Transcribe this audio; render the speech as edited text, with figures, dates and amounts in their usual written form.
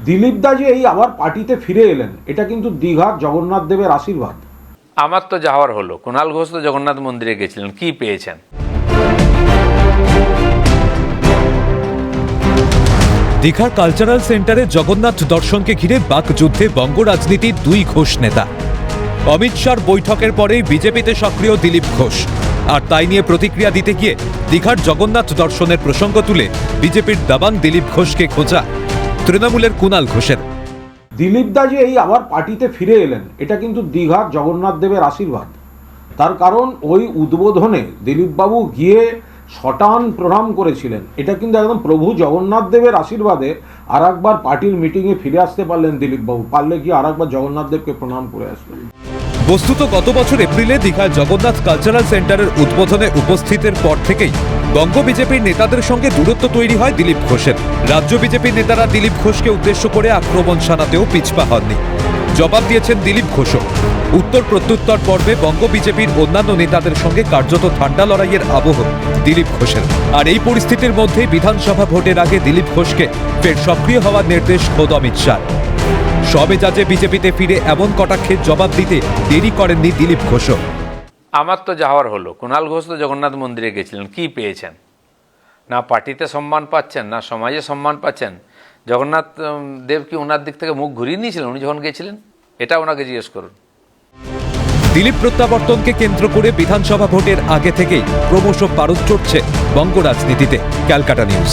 দিলীপ দা যে এই আবার পার্টিতে ফিরে এলেন, এটা কিন্তু দীঘার জগন্নাথ দেবের আশীর্বাদ। আমার তো যাওয়ার হলো, কুণাল ঘোষ তো জগন্নাথ মন্দিরে গেছিলেন, কি পেয়েছেন? দীঘার কালচারাল সেন্টারে জগন্নাথ দর্শনকে ঘিরে বাকযুদ্ধে বঙ্গ রাজনীতির দুই ঘোষ নেতা। অমিত শাহর বৈঠকের পরেই বিজেপিতে সক্রিয় দিলীপ ঘোষ, আর তাই নিয়ে প্রতিক্রিয়া দিতে গিয়ে দীঘার জগন্নাথ দর্শনের প্রসঙ্গ তুলে বিজেপির দাবাং দিলীপ ঘোষকে খোঁজা তৃণমূলের কুণাল ঘোষের। দিলীপ দা যে এই আবার পার্টিতে ফিরে এলেন, এটা কিন্তু দীঘার জগন্নাথ দেবের আশীর্বাদ। তার কারণ ওই উদ্বোধনে দিলীপবাবু গিয়ে শটান প্রণাম করেছিলেন। এটা কিন্তু একদম প্রভু জগন্নাথ দেবের আশীর্বাদে আর একবার পার্টির মিটিংয়ে ফিরে আসতে পারলেন দিলীপবাবু। পারলে কি আর একবার জগন্নাথ দেবকে প্রণাম করে আসলেন। বস্তুত গত বছর এপ্রিলে দীঘায় জগন্নাথ কালচারাল সেন্টারের উদ্বোধনে উপস্থিতের পর থেকেই বঙ্গ বিজেপির নেতাদের সঙ্গে দূরত্ব তৈরি হয় দিলীপ ঘোষের। রাজ্য বিজেপির নেতারা দিলীপ ঘোষকে উদ্দেশ্য করে আক্রমণ শানাতেও পিছপা হননি, জবাব দিয়েছেন দিলীপ ঘোষও। উত্তর প্রত্যুত্তর পর্বে বঙ্গ বিজেপির অন্যান্য নেতাদের সঙ্গে কার্যত ঠান্ডা লড়াইয়ের আবহ দিলীপ ঘোষের। আর এই পরিস্থিতির মধ্যেই বিধানসভা ভোটের আগে দিলীপ ঘোষকে ফের সক্রিয় হওয়ার নির্দেশ খোদ অমিত শাহ। সবেজাজে বিজেপিতে ফিরে এমন কটাক্ষের জবাব দিতে দেরি করেননি দিলীপ ঘোষও। আমার তো যাওয়ার হলো, কুণাল ঘোষ তো জগন্নাথ মন্দিরে গেছিলেন, কি পেয়েছেন? না পার্টিতে সম্মান পাচ্ছেন, না সমাজে সম্মান পাচ্ছেন। জগন্নাথ দেব কি ওনার দিক থেকে মুখ ঘুরিয়ে নিয়েছিলেন উনি যখন গেছিলেন? এটা ওনাকে জিজ্ঞেস করুন। দিলীপ প্রত্যাবর্তনকে কেন্দ্র করে বিধানসভা ভোটের আগে থেকেই ক্রমশ পারদ চড়ছে বঙ্গ রাজনীতিতে। ক্যালকাটা নিউজ।